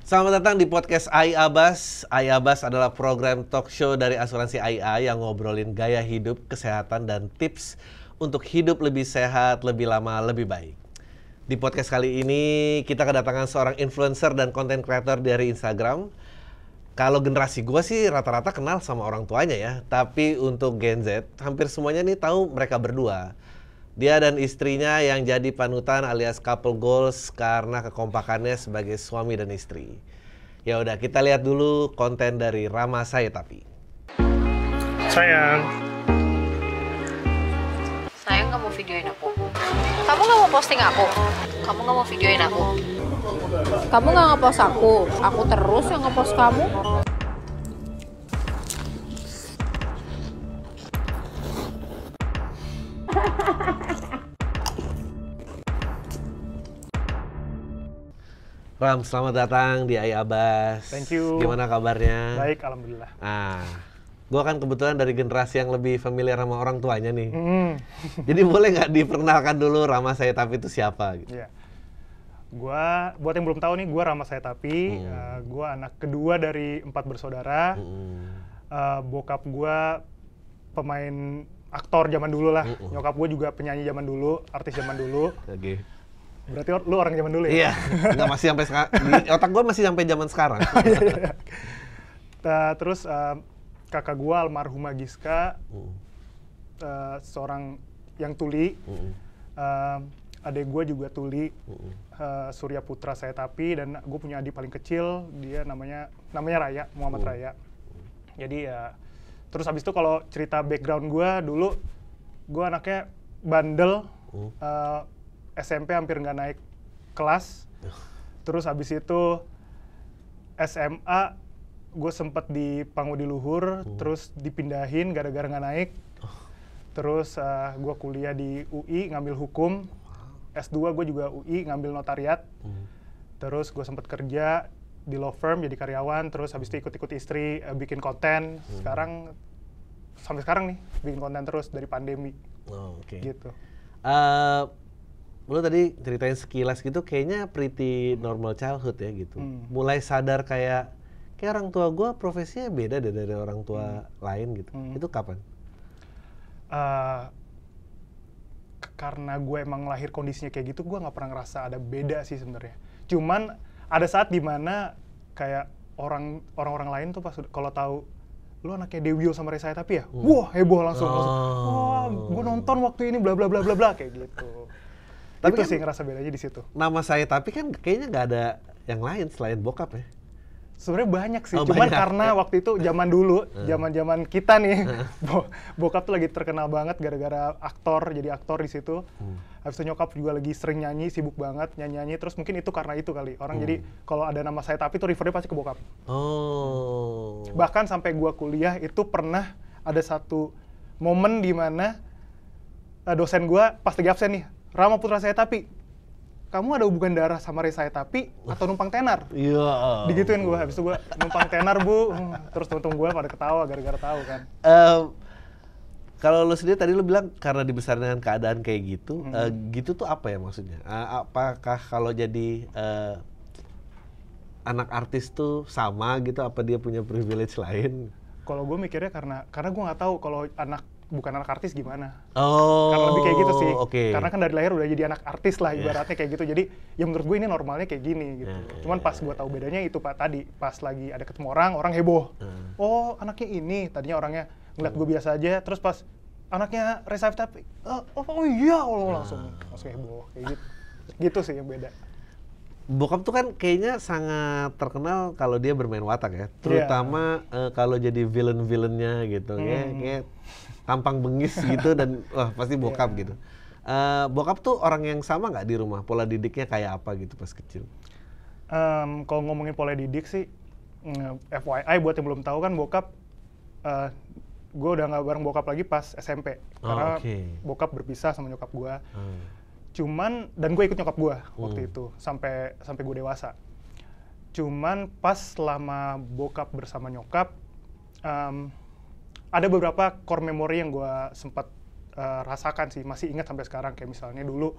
Selamat datang di podcast AI Abbas. AI Abbas adalah program talk show dari asuransi AI yang ngobrolin gaya hidup, kesehatan, dan tips untuk hidup lebih sehat, lebih lama, lebih baik. Di podcast kali ini kita kedatangan seorang influencer dan content creator dari Instagram. Kalau generasi gue sih rata-rata kenal sama orang tuanya ya. Tapi untuk Gen Z, hampir semuanya nih tahu mereka berdua. Dia dan istrinya yang jadi panutan alias couple goals karena kekompakannya sebagai suami dan istri. Ya udah, kita lihat dulu konten dari Rama Saya Tapi. Sayang nggak mau videoin aku. Kamu nggak mau posting aku. Kamu nggak mau videoin aku. Kamu nggak ngepost aku. Aku terus yang ngepost kamu. Ram, selamat datang di AI Abbas. Thank you. Gimana kabarnya? Baik, alhamdulillah. Gue kan kebetulan dari generasi yang lebih familiar sama orang tuanya nih. Jadi boleh nggak diperkenalkan dulu Rama Saya Tapi itu siapa? Gitu? Iya. Gua, buat yang belum tahu nih, gua Rama Saya Tapi. Gua anak kedua dari 4 bersaudara. Bokap gua pemain aktor zaman dulu lah. Nyokap gua juga penyanyi zaman dulu, artis zaman dulu. Oke. Berarti lu orang zaman dulu ya? Iya, nggak masih sampai sekarang. Di otak gue masih sampai zaman sekarang. Terus kakak gua almarhumah Giska, seorang yang tuli. Adik gua juga tuli, Surya Putra Saya Tapi, dan gue punya adik paling kecil, dia namanya Raya, Muhammad Raya. Jadi ya, terus habis itu kalau cerita background gua dulu, gua anaknya bandel. SMP hampir nggak naik kelas, terus habis itu SMA gue sempet di Pangudi Luhur, terus dipindahin gara-gara nggak naik, terus gue kuliah di UI ngambil hukum, S2 gue juga UI ngambil notariat, terus gue sempet kerja di law firm jadi karyawan, terus habis itu ikut-ikut istri bikin konten, sampai sekarang nih bikin konten terus dari pandemi, gitu. Lu tadi ceritain sekilas gitu, kayaknya pretty normal childhood ya gitu. Mulai sadar kayak orang tua gue profesinya beda deh dari orang tua lain gitu. Itu kapan? Karena gue emang lahir kondisinya kayak gitu, gue nggak pernah ngerasa ada beda sih sebenarnya. Cuman ada saat dimana kayak orang-orang lain tuh pas kalau tahu lu anaknya Dewio sama Reza Tapi ya, wah heboh langsung. Wah, gue nonton waktu ini bla bla bla bla bla kayak gitu. Tapi itu kan sih ngerasa bedanya di situ. Nama Saya Tapi kan kayaknya nggak ada yang lain selain bokap ya? Sebenarnya banyak sih, cuman karena waktu itu zaman dulu, zaman kita nih, bokap tuh lagi terkenal banget gara-gara jadi aktor di situ. Habis itu nyokap juga lagi sering nyanyi, sibuk banget nyanyi, terus mungkin itu karena itu kali. Orang jadi kalau ada nama Saya Tapi tuh refernya pasti ke bokap. Bahkan sampai gua kuliah itu pernah ada satu momen di mana dosen gua pas lagi absen nih, Rama Putra Saya Tapi, kamu ada hubungan darah sama Reza Saya Tapi atau numpang tenar? Iya. Digituin gue, habis itu gue numpang tenar bu, terus temen-temen gue pada ketawa gara-gara tahu kan. Kalau lu sendiri tadi lu bilang karena dibesarkan dengan keadaan kayak gitu, gitu tuh apa ya maksudnya? Apakah kalau jadi anak artis tuh sama gitu? Apa dia punya privilege lain? Kalau gue mikirnya karena gue nggak tahu kalau bukan anak artis gimana. Karena lebih kayak gitu sih. Karena kan dari lahir udah jadi anak artis lah ibaratnya kayak gitu. Jadi ya menurut gue ini normalnya kayak gini gitu. Cuman pas gue tahu bedanya itu Pak tadi, pas lagi ada ketemu orang heboh. Oh, anaknya ini. Tadinya orangnya ngeliat gue biasa aja, terus pas anaknya Reza Tapi, oh iya, langsung heboh kayak gitu. Gitu sih yang beda. Bokap tuh kan kayaknya sangat terkenal kalau dia bermain watak ya, terutama kalau jadi villain-villainnya gitu, kayak tampang bengis gitu dan wah pasti bokap gitu. Bokap tuh orang yang sama nggak di rumah? Pola didiknya kayak apa gitu pas kecil? Kalau ngomongin pola didik sih, FYI buat yang belum tahu kan bokap, gue udah nggak bareng bokap lagi pas SMP karena bokap berpisah sama nyokap gue. Cuman dan gue ikut nyokap gue waktu itu sampai gue dewasa. Cuman pas selama bokap bersama nyokap, ada beberapa core memory yang gue sempat rasakan sih, masih ingat sampai sekarang. Kayak misalnya dulu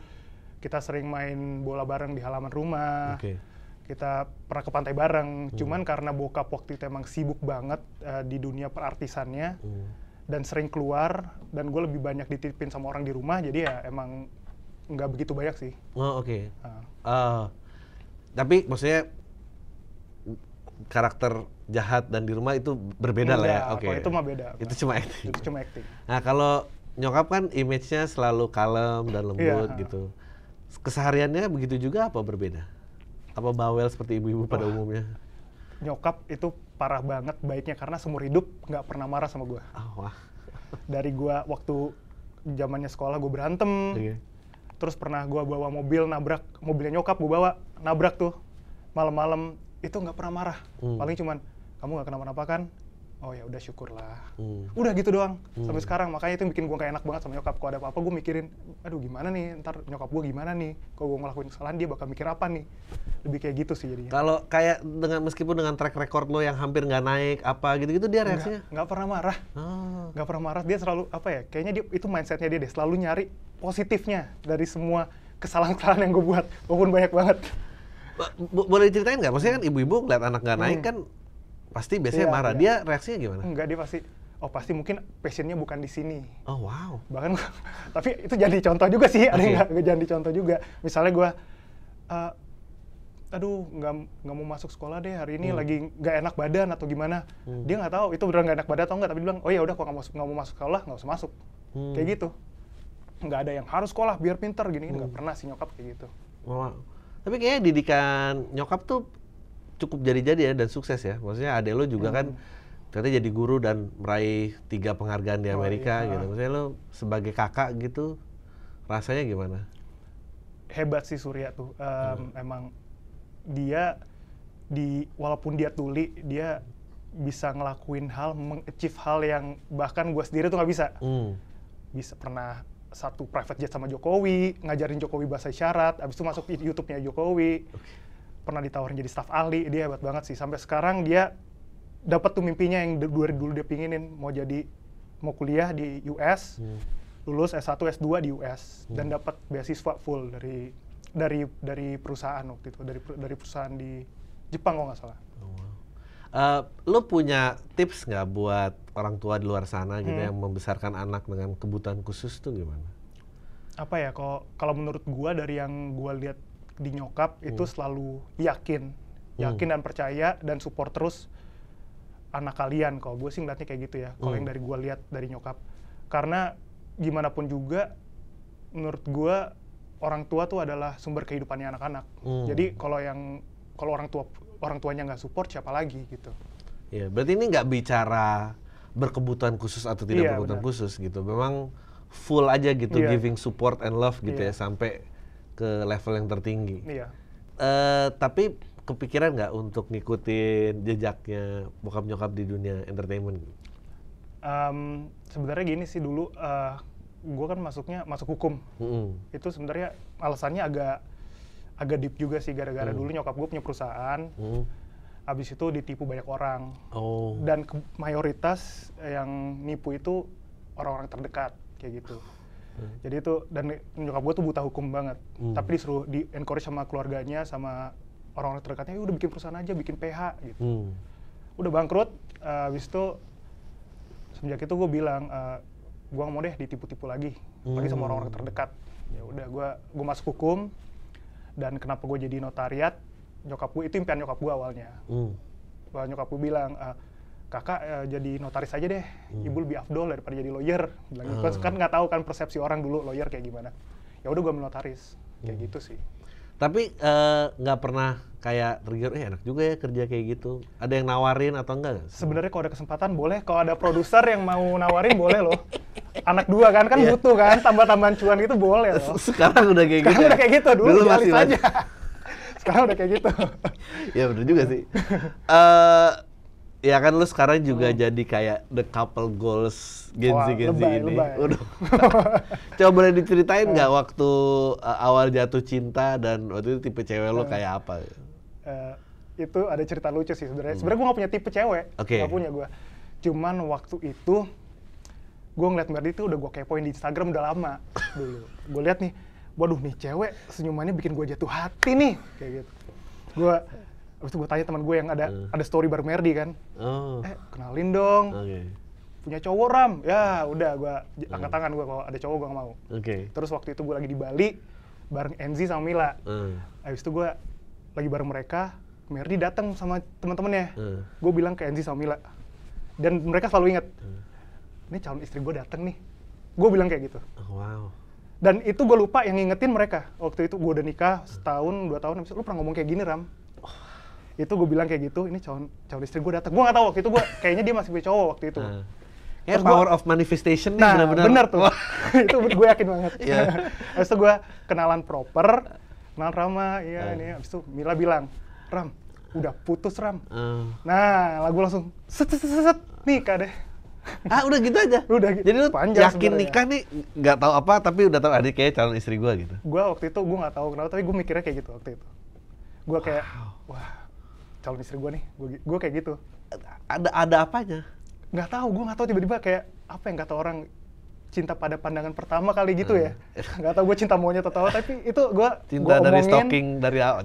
kita sering main bola bareng di halaman rumah. Kita pernah ke pantai bareng, cuman karena bokap waktu itu emang sibuk banget di dunia perartisannya dan sering keluar, dan gue lebih banyak dititipin sama orang di rumah, jadi ya emang nggak begitu banyak sih. Oh, oke. Tapi maksudnya karakter jahat dan di rumah itu berbeda lah ya? Oke. Kalau itu mah beda. Itu cuma acting? Itu cuma acting. Nah, kalau nyokap kan image-nya selalu kalem dan lembut gitu. Kesehariannya begitu juga apa berbeda? Apa bawel seperti ibu-ibu pada umumnya? Nyokap itu parah banget baiknya, karena seumur hidup nggak pernah marah sama gue. Wah. Dari gue waktu zamannya sekolah gue berantem, terus pernah gue bawa mobil nabrak, mobilnya nyokap gue bawa nabrak tuh malam-malam, itu nggak pernah marah. Paling cuman, kamu nggak kenapa-napa kan? Oh ya udah, syukurlah. Udah gitu doang sampai sekarang. Makanya itu yang bikin gue gak enak banget sama nyokap. Kalau ada apa-apa gue mikirin, aduh gimana nih ntar nyokap gue gimana nih, kalau gue ngelakuin kesalahan dia bakal mikir apa nih. Lebih kayak gitu sih jadinya. Kalau kayak meskipun dengan track record lo yang hampir nggak naik apa gitu-gitu, dia reaksinya? Nggak pernah marah. Nggak pernah marah. Dia selalu apa ya, kayaknya dia itu mindsetnya dia deh, selalu nyari positifnya dari semua kesalahan-kesalahan yang gue buat, walaupun banyak banget. Boleh diceritain nggak? Maksudnya kan ibu-ibu ngeliat anak nggak naik kan pasti biasanya marah. Dia reaksinya gimana? Enggak, dia pasti mungkin passionnya bukan di sini. Oh wow. Bahkan tapi itu jadi contoh juga sih. Ada yang nggak jadi contoh juga. Misalnya gue, aduh nggak mau masuk sekolah deh hari ini, lagi nggak enak badan atau gimana. Dia nggak tahu itu beneran nggak enak badan atau nggak, tapi dia bilang, oh ya udah kalau nggak mau masuk sekolah nggak usah masuk. Kayak gitu. Nggak ada yang harus sekolah biar pinter gini, nggak pernah sih nyokap kayak gitu. Wow. Tapi kayaknya didikan nyokap tuh cukup jadi-jadi ya dan sukses ya. Maksudnya adek lo juga kan ternyata jadi guru dan meraih 3 penghargaan di Amerika gitu. Maksudnya lo sebagai kakak gitu rasanya gimana? Hebat sih Surya tuh. Emang dia walaupun dia tuli, dia bisa ngelakuin hal, meng-achieve hal yang bahkan gue sendiri tuh nggak bisa. Bisa pernah satu private jet sama Jokowi, ngajarin Jokowi bahasa isyarat, abis itu masuk YouTube-nya Jokowi. Pernah ditawarin jadi staf ahli, dia hebat banget sih. Sampai sekarang dia dapat tuh mimpinya yang dulu dia pinginin, mau kuliah di US, lulus S1, S2 di US, dan dapat beasiswa full dari perusahaan waktu itu, dari perusahaan di Jepang kalau nggak salah. Lo punya tips nggak buat orang tua di luar sana gitu yang membesarkan anak dengan kebutuhan khusus tuh gimana? Apa ya, kalau menurut gua dari yang gua lihat di nyokap itu selalu yakin dan percaya dan support terus anak kalian. Kalau gue sih ngeliatnya kayak gitu ya, kalau yang dari gue lihat dari nyokap, karena gimana pun juga menurut gue orang tua tuh adalah sumber kehidupannya anak-anak. Jadi kalau orang tuanya nggak support, siapa lagi gitu. Ya, berarti ini nggak bicara berkebutuhan khusus atau tidak berkebutuhan khusus gitu, memang full aja gitu, giving support and love gitu ya sampai ke level yang tertinggi. Tapi kepikiran nggak untuk ngikutin jejaknya bokap nyokap di dunia entertainment? Sebenarnya gini sih, dulu gue kan masuk hukum. Itu sebenarnya alasannya agak deep juga sih, gara-gara dulu nyokap gue punya perusahaan. Habis itu ditipu banyak orang. Dan mayoritas yang nipu itu orang-orang terdekat kayak gitu. Jadi itu, dan nyokap gue tuh buta hukum banget. Tapi disuruh di-encourage sama keluarganya, sama orang-orang terdekatnya, udah bikin perusahaan aja, bikin PH gitu. Udah bangkrut, habis itu semenjak itu gue bilang, gue gak mau deh ditipu-tipu lagi, apalagi sama orang-orang terdekat. Ya udah, gue masuk hukum, dan kenapa gue jadi notariat, nyokap gue, itu impian nyokap gue awalnya. Nyokap gue bilang, kakak jadi notaris aja deh, ibu lebih afdol daripada jadi lawyer. Kan nggak tahu kan persepsi orang dulu lawyer kayak gimana. Ya udah gue notaris, kayak gitu sih. Tapi nggak pernah kayak trigger, enak juga ya kerja kayak gitu. Ada yang nawarin atau enggak? Sebenarnya kalau ada kesempatan boleh, kalau ada produser yang mau nawarin boleh loh. Anak 2 kan butuh kan, tambah-tambahan cuan gitu boleh loh. Sekarang udah kayak gitu. Sekarang udah kayak gitu, dulu masih aja. Sekarang udah kayak gitu. Ya bener juga sih. Ya kan lu sekarang juga jadi kayak the couple goals Gen Z ini. Udah. Coba boleh diceritain nggak waktu awal jatuh cinta dan waktu itu tipe cewek lo kayak apa? Itu ada cerita lucu sih sebenarnya. Sebenarnya gue nggak punya tipe cewek, nggak punya gue. Cuman waktu itu gue ngeliat Merdi itu udah gue kepoin di Instagram udah lama dulu. Gue liat nih, waduh nih cewek senyumannya bikin gue jatuh hati nih, kayak gitu. Habis itu gue tanya teman gue yang ada story bareng Merdi kan. Oh. Kenalin dong. Oke. Punya cowok Ram. Ya udah gue angkat tangan gue, kalau ada cowok gue nggak mau. Oke. Terus waktu itu gue lagi di Bali bareng Enzi sama Mila. Habis itu gue lagi bareng mereka, Merdi datang sama teman-temannya. Gue bilang ke Enzi sama Mila. Dan mereka selalu ingat, ini calon istri gue datang nih. Gue bilang kayak gitu. Oh, wow. Dan itu gue lupa yang ngingetin mereka. Waktu itu gue udah nikah setahun, 2 tahun, habis itu, lu pernah ngomong kayak gini Ram. Itu gue bilang kayak gitu, ini calon istri gue datang. Gue nggak tahu waktu itu, kayaknya dia masih punya cowok waktu itu. Kayak power of manifestation nih benar-benar. Bener tuh. Itu gue yakin banget. Habis itu gue kenalan proper, kenal Rama, ini. Habis itu Mila bilang, Ram, udah putus Ram. Nah, lagu langsung set, nikah deh. Udah gitu aja? Udah gitu. Jadi lu panjang yakin sebenernya. nikah nih, nggak tahu apa, tapi udah tahu adik kayak calon istri gue gitu? Gue waktu itu, gue nggak tahu kenapa, tapi gue mikirnya kayak gitu waktu itu. Gue kayak, wah, calon istri gue nih, gue kayak gitu. Ada apanya? Nggak tahu, gue nggak tahu tiba-tiba kayak apa yang kata orang cinta pada pandangan pertama kali gitu ya. Nggak tahu gue cinta monyet atau apa, tapi itu gue cinta dari omongin, stalking dari awal.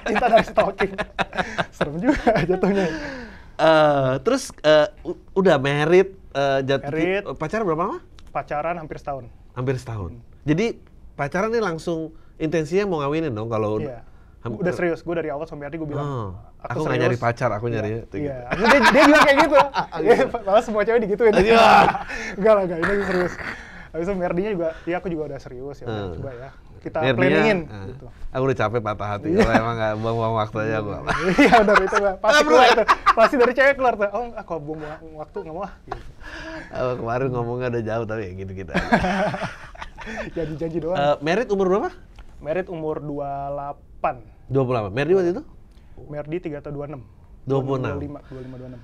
Cinta dari stalking. Serem juga jatuhnya. Terus udah married, Married. pacaran berapa lama? Pacaran hampir setahun. Hampir setahun. Jadi pacaran nih langsung intensinya mau ngawinin dong kalau udah serius. Gue dari awal sampai hari gue bilang, aku nggak nyari pacar, aku nyari. Iya. Dia bilang kayak gitu. Malah semua cewek digituin. Enggak lah, ini serius. Habis itu Merdinya juga, aku juga udah serius ya. Udah coba ya. Kita planningin. Gitu. Aku udah capek patah hati. Kalau emang nggak buang-buang waktu aja gue. Iya udah itu pasti keluar tuh. Pasti dari cewek keluar tuh. Oh aku buang waktu nggak mau ah. Gitu. Kemarin ngomongnya udah jauh tapi ya gitu-gitu. Janji-janji doang. Married umur berapa? Married umur 28. 28. Merdi waktu itu? Merdi 3 atau 26? 26. 25,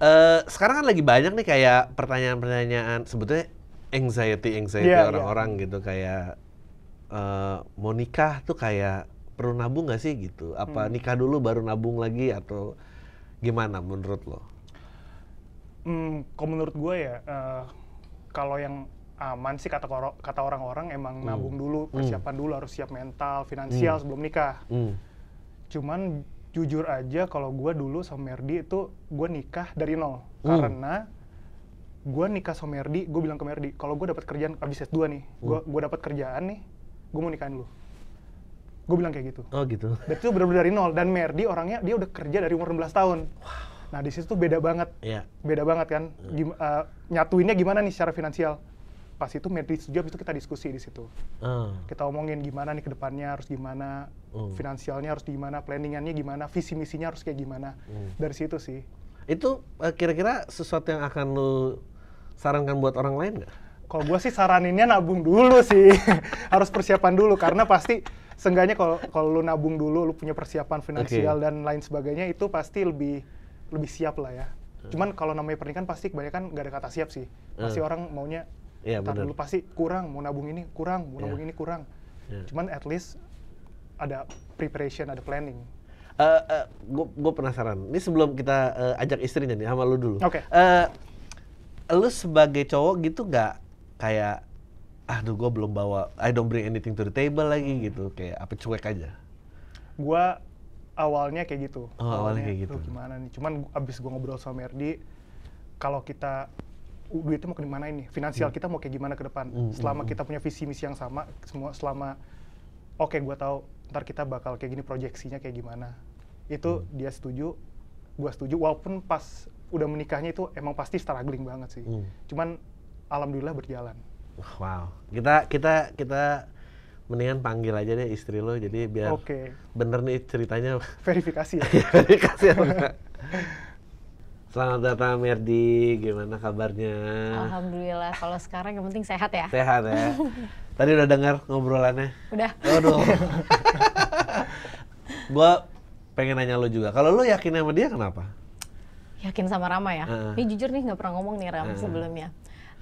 26. Sekarang kan lagi banyak nih kayak pertanyaan-pertanyaan sebetulnya anxiety orang-orang gitu kayak mau nikah tuh kayak perlu nabung nggak sih gitu? Apa nikah dulu baru nabung lagi atau gimana menurut lo? Kalau menurut gue ya kalau yang aman sih kata orang-orang emang nabung dulu, persiapan dulu, harus siap mental, finansial sebelum nikah. Cuman jujur aja kalau gue dulu sama Merdi itu gue nikah dari nol. Karena gue nikah sama Merdi, gue bilang ke Merdi, kalau gue dapat kerjaan abis S2 nih, gue dapat kerjaan nih, gue mau nikahin lu. Gue bilang kayak gitu. Oh gitu. Dan itu benar-benar dari nol. Dan Merdi orangnya dia udah kerja dari umur 16 tahun. Wow. Nah di situ tuh beda banget. Beda banget kan. Nyatuinnya gimana nih secara finansial? Pas itu Merdi setuju, habis itu kita diskusi di situ. Kita omongin gimana nih ke depannya, harus gimana, finansialnya harus gimana, planningannya gimana, visi misinya harus kayak gimana. Dari situ sih. Itu kira-kira sesuatu yang akan lu sarankan buat orang lain nggak? Kalau gue sih saraninnya nabung dulu sih. Harus persiapan dulu, karena pasti seenggaknya kalau lu nabung dulu, lu punya persiapan finansial dan lain sebagainya, itu pasti lebih siap lah ya. Cuman kalau namanya pernikahan pasti kebanyakan nggak ada kata siap sih. Pasti orang maunya dulu pasti kurang, mau nabung ini kurang, mau nabung ini kurang. Cuman at least ada preparation, ada planning. Gue penasaran. Ini sebelum kita ajak istrinya nih sama lu dulu. Oke. Lu sebagai cowok gitu nggak kayak, aduh gue belum bawa, I don't bring anything to the table lagi gitu, kayak apa cuek aja? Gue awalnya kayak gitu. Awalnya kayak gitu. Gimana nih? Cuman abis gue ngobrol sama Merdi, kalau kita duitnya mau ke mana ini, finansial kita mau kayak gimana ke depan. Selama kita punya visi misi yang sama, semua selama oke, gue tahu ntar kita bakal kayak gini, proyeksinya kayak gimana. Itu dia setuju, gue setuju. Walaupun pas udah menikahnya itu emang pasti struggling banget sih. Cuman alhamdulillah berjalan. Wow, kita mendingan panggil aja deh istri lo, jadi biar bener nih ceritanya. Verifikasi ya. Verifikasi ya. Selamat datang Merdi, gimana kabarnya? Alhamdulillah, kalau sekarang yang penting sehat ya. Sehat ya. Tadi udah dengar ngobrolannya? Udah. Aduh. Gua pengen nanya lo juga, kalau lo yakin sama dia kenapa? Yakin sama Rama ya? Ini jujur nih nggak pernah ngomong nih Rama sebelumnya.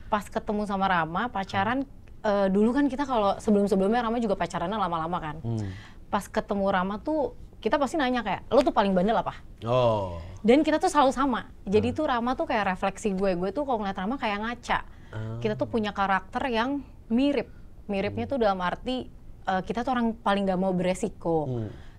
Pas ketemu sama Rama, pacaran, dulu kan kita kalau sebelum-sebelumnya Rama juga pacarannya lama-lama kan. Pas ketemu Rama tuh, kita pasti nanya kayak, lo tuh paling bandel apa? Dan kita tuh selalu sama. Jadi tuh Rama tuh kayak refleksi gue tuh kalau ngeliat Rama kayak ngaca. Kita tuh punya karakter yang mirip. Miripnya tuh dalam arti, kita tuh orang paling gak mau beresiko.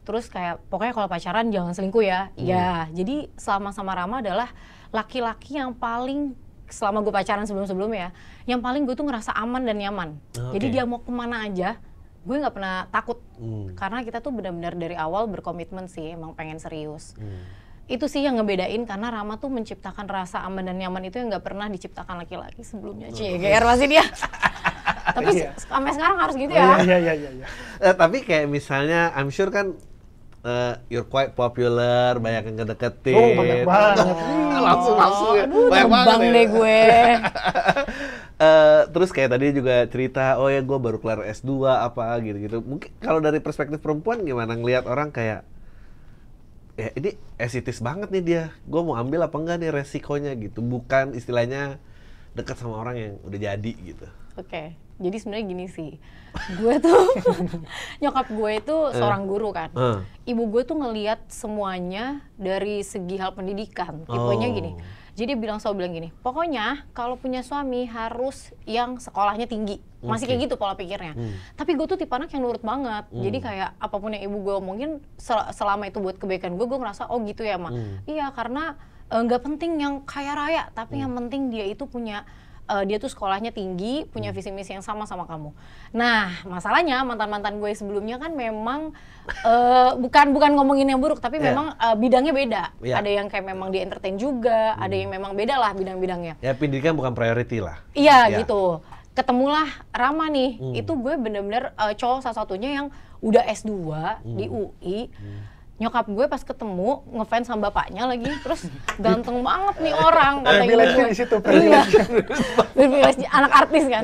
Terus kayak pokoknya kalau pacaran jangan selingkuh ya. Ya, jadi selama sama Rama adalah laki-laki yang paling selama gue pacaran sebelum-sebelumnya ya, yang paling gue tuh ngerasa aman dan nyaman. Jadi dia mau kemana aja, gue nggak pernah takut. Karena kita tuh benar-benar dari awal berkomitmen sih, emang pengen serius. Itu sih yang ngebedain, karena Rama tuh menciptakan rasa aman dan nyaman itu yang nggak pernah diciptakan laki-laki sebelumnya. GR masih dia. Tapi sampai sekarang harus gitu ya. Iya. Tapi kayak misalnya, I'm sure kan you're quite popular, banyak yang ngedeketin. Oh, banyak banget. Langsung ya. Aduh, Banyak banget terbang ya. deh gue. Terus kayak tadi juga cerita, oh ya gue baru kelar S2 apa gitu-gitu. Mungkin kalau dari perspektif perempuan gimana ngelihat orang kayak, ya ini esitis banget nih dia, gue mau ambil apa enggak nih resikonya gitu. Bukan istilahnya dekat sama orang yang udah jadi gitu. Oke, jadi sebenarnya gini sih, gue tuh nyokap gue itu seorang guru kan, ibu gue tuh ngelihat semuanya dari segi hal pendidikan, tipenya gini. Jadi dia selalu bilang gini, pokoknya kalau punya suami harus yang sekolahnya tinggi, masih kayak gitu pola pikirnya. Tapi gue tuh tipe anak yang nurut banget, jadi kayak apapun yang ibu gue omongin selama itu buat kebaikan gue ngerasa oh gitu ya Ma. Iya, karena nggak penting yang kaya raya, tapi yang penting dia itu punya dia tuh sekolahnya tinggi, punya visi misi yang sama kamu. Nah, masalahnya mantan-mantan gue sebelumnya kan memang bukan ngomongin yang buruk, tapi memang bidangnya beda. Ada yang kayak memang di entertain juga, ada yang memang beda lah bidang-bidangnya. Ya pendidikan bukan priority lah. Iya gitu. Ketemulah Rama nih, itu gue bener-bener cowok satu-satunya yang udah S2 di UI. Nyokap gue pas ketemu ngefans sama bapaknya lagi, terus ganteng banget nih orang katanya. Privilege-nya di situ. Privilege anak artis kan,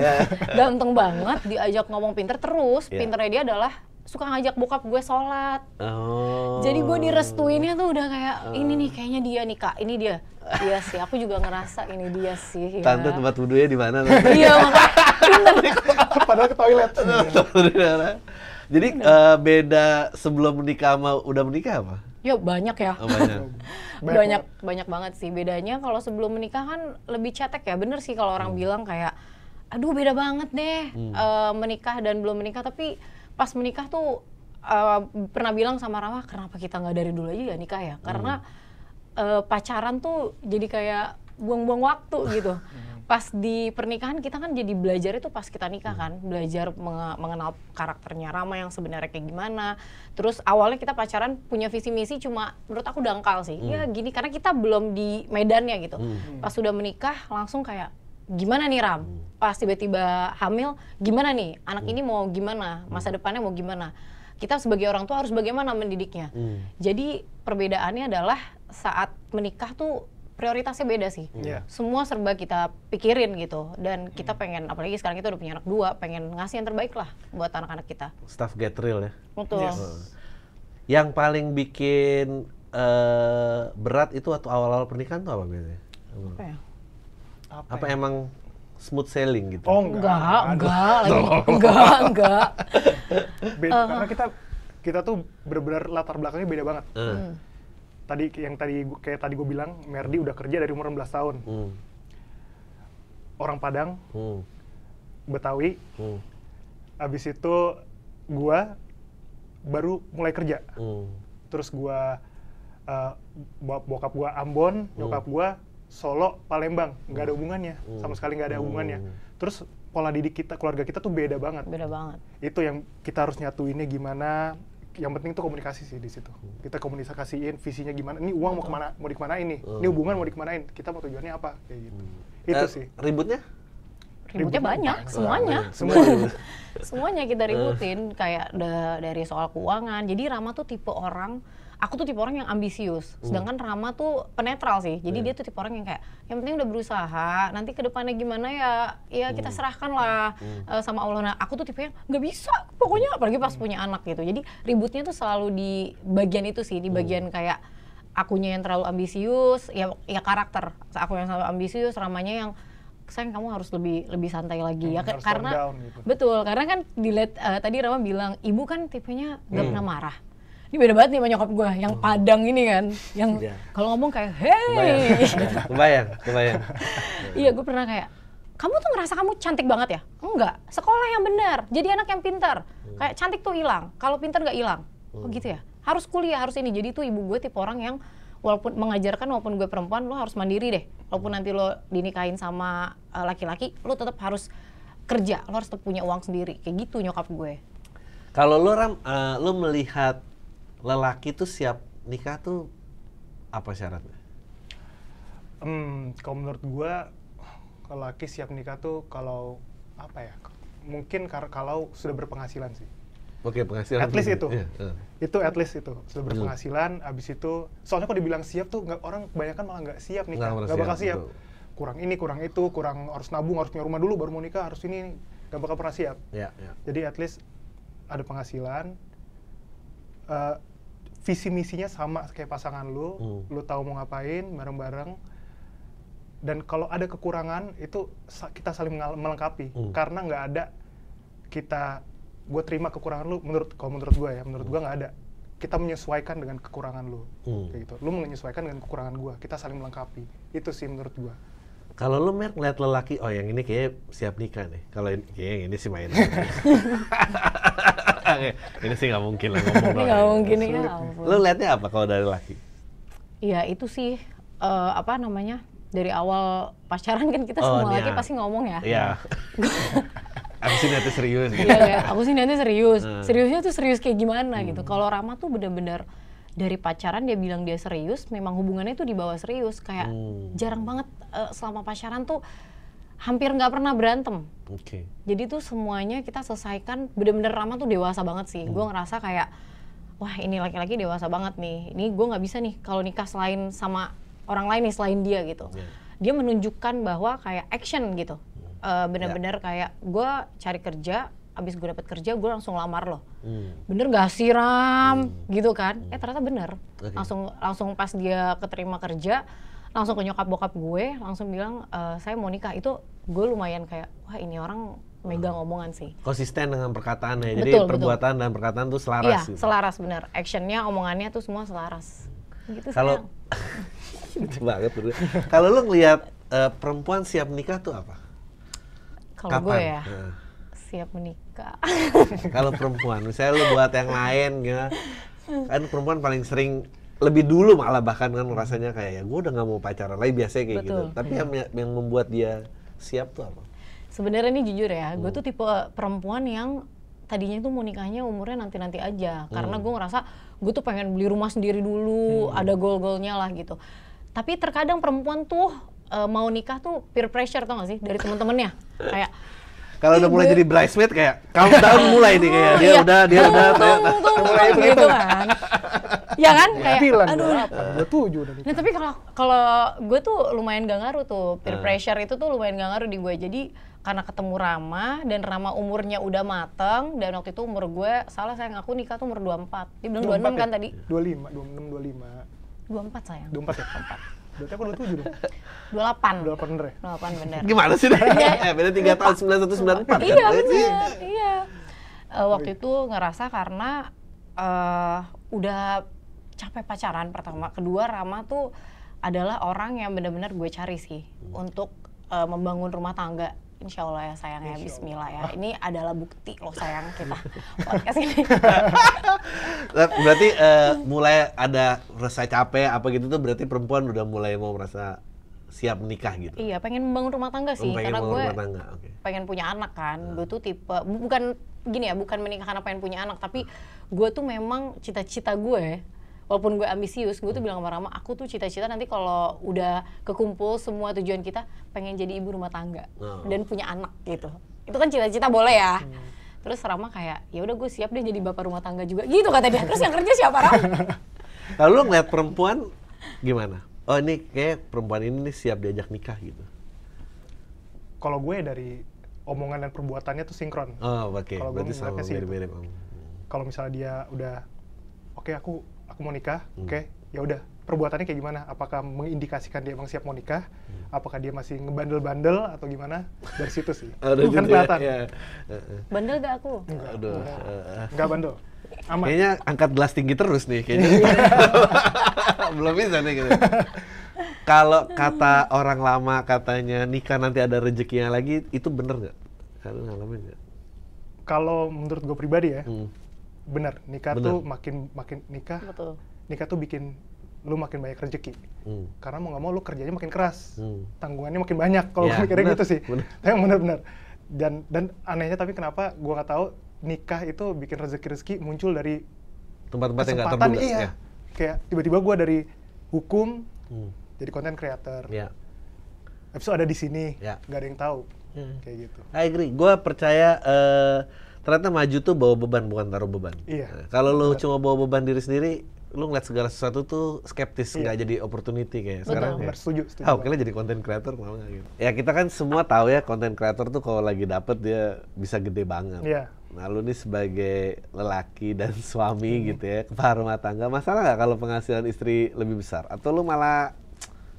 ganteng banget, diajak ngomong pinter terus. Pinternya dia adalah suka ngajak bokap gue sholat. Jadi gue direstuinnya tuh udah kayak ini nih kayaknya dia nih Kak, ini dia. Iya sih, aku juga ngerasa ini dia sih. Ya. Tante tempat wudhunya di mana? Iya makanya. Padahal ke toilet. Jadi beda sebelum menikah sama udah menikah apa? Ya banyak ya. Oh, banyak banget sih bedanya. Kalau sebelum menikah kan lebih cetek ya. Bener sih kalau orang bilang kayak aduh beda banget deh menikah dan belum menikah. Tapi pas menikah tuh pernah bilang sama Rama, kenapa kita nggak dari dulu aja ya nikah ya? Karena pacaran tuh jadi kayak buang-buang waktu gitu. Pas di pernikahan kita kan jadi belajar itu pas kita nikah kan, belajar mengenal karakternya Rama yang sebenarnya kayak gimana. Terus awalnya kita pacaran punya visi misi cuma menurut aku dangkal sih. Ya gini karena kita belum di medannya gitu. Pas sudah menikah langsung kayak gimana nih Ram? Pas tiba-tiba hamil, gimana nih? Anak ini mau gimana? Masa depannya mau gimana? Kita sebagai orang tua harus bagaimana mendidiknya. Jadi perbedaannya adalah saat menikah tuh prioritasnya beda sih. Semua serba kita pikirin gitu. Dan kita pengen, apalagi sekarang kita udah punya anak 2, pengen ngasih yang terbaik lah buat anak-anak kita. Stuff get real ya. Betul. Yang paling bikin berat itu waktu awal-awal pernikahan tuh apa biasanya? Apa ya? Apa emang smooth sailing gitu? Oh enggak. Karena kita tuh benar-benar latar belakangnya beda banget. Tadi gue bilang, Merdi udah kerja dari umur 16 tahun. Orang Padang, Betawi. Abis itu gue baru mulai kerja. Terus gue bokap gue Ambon, nyokap gue Solo, Palembang. Nggak ada hubungannya, sama sekali nggak ada hubungannya. Terus pola didik kita, keluarga kita tuh beda banget. Beda banget. Itu yang kita harus nyatuinnya gimana. Yang penting tuh komunikasi sih di situ. Kita komunikasiin visinya gimana. Ini uang mau kemana? Mau dikemanain nih? Ini hubungan mau dikemanain? Kita mau tujuannya apa? Kayak gitu. Itu sih. Ributnya? Ributnya banyak, semuanya. Semuanya kita ributin. Kayak dari soal keuangan. Jadi Rama tuh tipe orang, aku tuh tipe orang yang ambisius. Sedangkan Rama tuh penetral sih. Jadi dia tuh tipe orang yang kayak, yang penting udah berusaha. Nanti ke depannya gimana ya kita serahkan lah sama Allah. Nah aku tuh tipe yang nggak bisa. Pokoknya apalagi pas punya anak gitu. Jadi ributnya tuh selalu di bagian itu sih. Di bagian kayak akunya yang terlalu ambisius, ya karakter. Aku yang selalu ambisius, Ramanya yang sayang kamu harus lebih santai lagi ya karena gitu. Betul karena kan dilihat tadi Rama bilang ibu kan tipenya nggak pernah marah. Ini beda banget nih sama nyokap gue yang Padang ini kan, yang kalau ngomong kayak hey. Kebayang. Iya gue pernah kayak kamu tuh ngerasa kamu cantik banget ya? Enggak, sekolah yang benar, jadi anak yang pintar. Kayak cantik tuh hilang, kalau pintar nggak hilang. Oh gitu ya? harus kuliah, harus ini. Jadi tuh ibu gue tipe orang yang walaupun mengajarkan, walaupun gue perempuan, lo harus mandiri deh. Walaupun nanti lo dinikahin sama laki-laki, lo tetap harus kerja, lo harus tetap punya uang sendiri. Kayak gitu nyokap gue. Kalau lo Ram, lo melihat lelaki tuh siap nikah tuh apa syaratnya? Kalau menurut gue, lelaki siap nikah tuh kalau apa ya? Mungkin kalau sudah berpenghasilan sih. Oke, penghasilan. At least itu. Iya, Itu at least itu. Sudah berpenghasilan, abis itu, soalnya kalau dibilang siap tuh, orang kebanyakan malah nggak siap nikah. Nggak bakal siap. Betul. Kurang ini, kurang itu, kurang harus nabung, harus punya rumah dulu, baru mau nikah, harus ini. Nggak bakal pernah siap. Ya. Jadi at least ada penghasilan, visi misinya sama kayak pasangan lu tahu mau ngapain, bareng-bareng. Dan kalau ada kekurangan, itu kita saling melengkapi. Karena nggak ada gue terima kekurangan lu, kalau menurut gue ya, menurut gue nggak ada. Kita menyesuaikan dengan kekurangan lu, kayak gitu. Lu menyesuaikan dengan kekurangan gue, kita saling melengkapi. Itu sih menurut gue. Kalau lu Mer ngeliat lelaki, oh yang ini kayak siap nikah nih. Kalau yang ini sih main. Ini sih nggak mungkin lah ngomong. Ini nggak mungkin ya. Lu liatnya apa kalau dari laki? Iya itu sih dari awal pacaran kan kita semua laki pasti ngomong ya. Iya. Aku sih niatnya serius. Iya, aku sih niatnya serius. Seriusnya tuh serius kayak gimana gitu. Kalau Rama tuh bener-bener dari pacaran dia bilang dia serius, memang hubungannya tuh dibawa serius. Kayak jarang banget selama pacaran tuh hampir nggak pernah berantem. Jadi tuh semuanya kita selesaikan, bener-bener Rama tuh dewasa banget sih. Gue ngerasa kayak, wah ini laki-laki dewasa banget nih. Ini gue nggak bisa nih kalau nikah selain sama orang lain nih selain dia gitu. Dia menunjukkan bahwa kayak action gitu. Bener-bener kayak gue cari kerja, abis gue dapet kerja gue langsung lamar loh. Bener gak sih Ram? Gitu kan? Ternyata bener. Langsung pas dia keterima kerja, langsung ke nyokap bokap gue, langsung bilang saya mau nikah. Itu gue lumayan kayak, wah ini orang megang omongan sih. Konsisten dengan perkataannya, jadi perbuatan dan perkataan tuh selaras. Iya, gitu. Selaras bener. Actionnya, omongannya tuh semua selaras. Gitu kalau lucu banget tuh. Kalau lu ngelihat perempuan siap nikah tuh apa? Kalau gue ya, siap menikah. Kalau perempuan, misalnya lu buat yang lain gitu, kan perempuan paling sering, lebih dulu malah bahkan kan rasanya kayak, ya gue udah gak mau pacaran lagi, biasanya kayak gitu. Tapi yang membuat dia siap tuh apa? Sebenarnya ini jujur ya, gue tuh tipe perempuan yang tadinya tuh mau nikahnya umurnya nanti-nanti aja. Karena gue ngerasa, gue tuh pengen beli rumah sendiri dulu, ada goal-goalnya lah gitu. Tapi terkadang perempuan tuh mau nikah tuh peer pressure, tau gak sih, dari temen-temennya. Kayak kalau udah mulai jadi bridesmaid kayak countdown mulai nih kayak dia udah mulai gitu kan. Ya kan kayak aduh 27 udah. Nah, tapi kalau gue tuh lumayan gak ngaruh tuh peer pressure itu tuh lumayan gak ngaruh di gue. Jadi karena ketemu Rama dan Rama umurnya udah mateng dan waktu itu umur gue salah saya ngaku nikah tuh umur 24. Dia bilang 26 kan tadi? 25, 26, 25. 24 sayang. 24 ya? 24. Berarti aku 27 dong? 28. 28 bener ya? 28 bener. Gimana sih? Beda 3 tahun, 91, 94. Iya bener, iya. Waktu itu ngerasa karena udah capek pacaran pertama. Kedua Rama tuh adalah orang yang benar-benar gue cari sih untuk membangun rumah tangga. Insya Allah ya sayang ya, bismillah ya. Ini adalah bukti loh sayang kita podcast ini. Berarti mulai ada rasa capek apa gitu tuh berarti perempuan udah mulai mau merasa siap menikah gitu? Iya, pengen membangun rumah tangga sih. Karena gue pengen punya anak kan. Gue tuh tipe, bukan gini ya, bukan menikah karena pengen punya anak. Tapi gue tuh memang cita-cita gue, walaupun gue ambisius, gue tuh bilang sama Rama, aku tuh cita-cita nanti kalau udah kekumpul semua tujuan kita, pengen jadi ibu rumah tangga dan punya anak gitu. Itu kan cita-cita boleh ya. Terus Rama kayak, ya udah gue siap deh jadi bapak rumah tangga juga, gitu kata dia. Terus yang kerja siapa Rama? Kalau lu ngeliat perempuan gimana? Oh ini kayak perempuan ini nih siap diajak nikah gitu. Kalau gue dari omongan dan perbuatannya tuh sinkron. Oh oke, berarti sama mirip-mirip. Kalau misalnya dia udah, oke, aku mau nikah, oke, ya udah perbuatannya kayak gimana? Apakah mengindikasikan dia emang siap mau nikah? Apakah dia masih ngebandel-bandel atau gimana? Dari situ sih. Bukan kelihatan. Ya. Bandel gak aku? Enggak bandel. Aman. Kayaknya angkat gelas tinggi terus nih kayaknya. Belum bisa nih gitu. Kalau kata orang lama katanya nikah nanti ada rezekinya lagi, itu bener nggak? Kalian ngalamin nggak? Kalau menurut gue pribadi ya, bener, nikah Bener. tuh makin nikah Betul. tuh bikin lu makin banyak rezeki. Karena mau nggak mau lu kerjanya makin keras, tanggungannya makin banyak. Kalau Ya, gue mikirnya bener, gitu sih. bener. Tapi bener-bener. Dan anehnya tapi kenapa gue nggak tahu nikah itu bikin rezeki muncul dari Tempat-tempat yang nggak kesempatan. terduga. Iya. Ya. Kayak tiba-tiba gue dari hukum jadi content creator. Ya. Habis itu ada di sini, Ya. nggak ada yang tahu. Kayak gitu. I agree. Gue percaya ternyata maju tuh bawa beban bukan taruh beban. Iya. Nah, kalau lu cuma bawa beban diri sendiri, lu ngeliat segala sesuatu tuh skeptis, Iya. nggak jadi opportunity kayak Betul. sekarang. Benar, setuju. Ah, oke lah jadi content creator kenapa nggak gitu? Ya kita kan semua tahu ya content creator tuh kalau lagi dapet dia bisa gede banget. Iya. Nah lu nih sebagai lelaki dan suami gitu ya, kepala rumah tangga, masalah nggak kalau penghasilan istri lebih besar? Atau lu malah,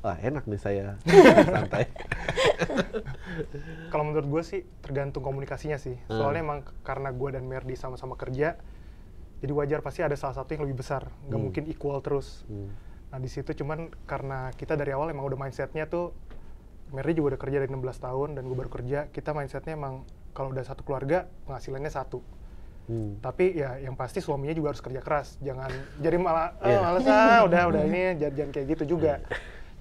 wah enak nih saya, santai. Kalau menurut gue sih tergantung komunikasinya sih. Soalnya emang karena gue dan Merdi sama-sama kerja, jadi wajar pasti ada salah satu yang lebih besar. Nggak mungkin equal terus. Nah di situ cuman karena kita dari awal emang udah mindsetnya tuh, Merdi juga udah kerja dari 16 tahun dan gue baru kerja, kita mindsetnya emang kalau udah satu keluarga penghasilannya satu. Tapi ya yang pasti suaminya juga harus kerja keras. Jangan jadi malah males udah ini jangan kayak gitu juga.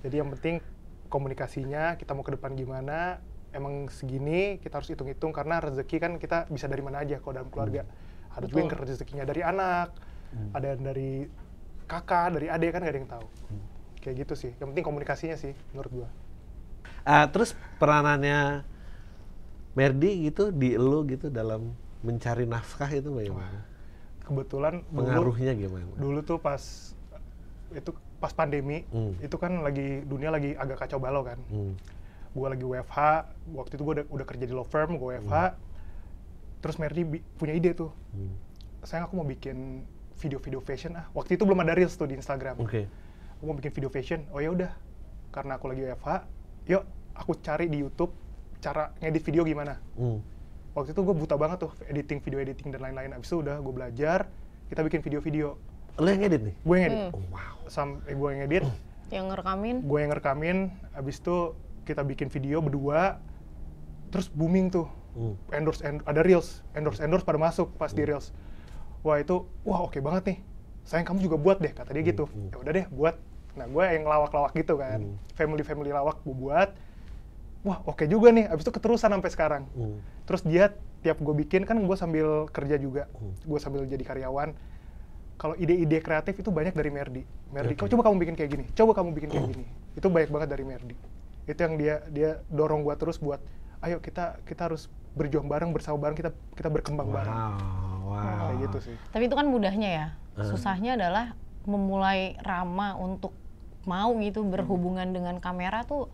Jadi yang penting komunikasinya, kita mau ke depan gimana, emang segini kita harus hitung-hitung karena rezeki kan kita bisa dari mana aja kalau dalam keluarga. Ada juga yang rezekinya dari anak, ada yang dari kakak, dari adik kan nggak ada yang tahu. Kayak gitu sih. Yang penting komunikasinya sih menurut gua. Terus peranannya Merdi gitu di elu gitu dalam mencari nafkah itu bagaimana? Kebetulan Pengaruhnya gimana? dulu tuh pas pandemi, itu kan dunia lagi agak kacau balau kan. Gue lagi WFH, waktu itu gue udah kerja di law firm, gue WFH. Terus Merdi punya ide tuh. Sayang aku mau bikin video-video fashion Waktu itu belum ada Reels tuh di Instagram. Oke. Aku mau bikin video fashion. Oh ya udah, karena aku lagi WFH, yuk aku cari di YouTube cara ngedit video gimana. Waktu itu gue buta banget tuh video editing dan lain-lain. Abis itu udah gue belajar, kita bikin video-video. Lo yang edit nih? Gue yang edit. Oh, wow. Gue yang edit. Yang ngerekamin. Gue yang ngerekamin. Abis itu kita bikin video berdua. Terus booming tuh. Ada Reels. Endorse pada masuk pas di Reels. Wah itu, oke banget nih. Sayang kamu juga buat deh, kata dia gitu. Ya udah deh, buat. Nah gue yang lawak-lawak gitu kan. Family lawak gue buat. Wah oke juga nih, abis itu keterusan sampai sekarang. Terus dia tiap gue bikin kan gue sambil kerja juga, gue sambil jadi karyawan. Kalau ide-ide kreatif itu banyak dari Merdi. Coba kamu bikin kayak gini, coba kamu bikin kayak gini. Itu banyak banget dari Merdi. Itu yang dia dorong gue terus buat, ayo kita harus berjuang bareng, bersama bareng, kita berkembang bareng. Wow. Kayak gitu sih. Tapi itu kan mudahnya ya. Susahnya adalah memulai Rama untuk mau gitu berhubungan dengan kamera tuh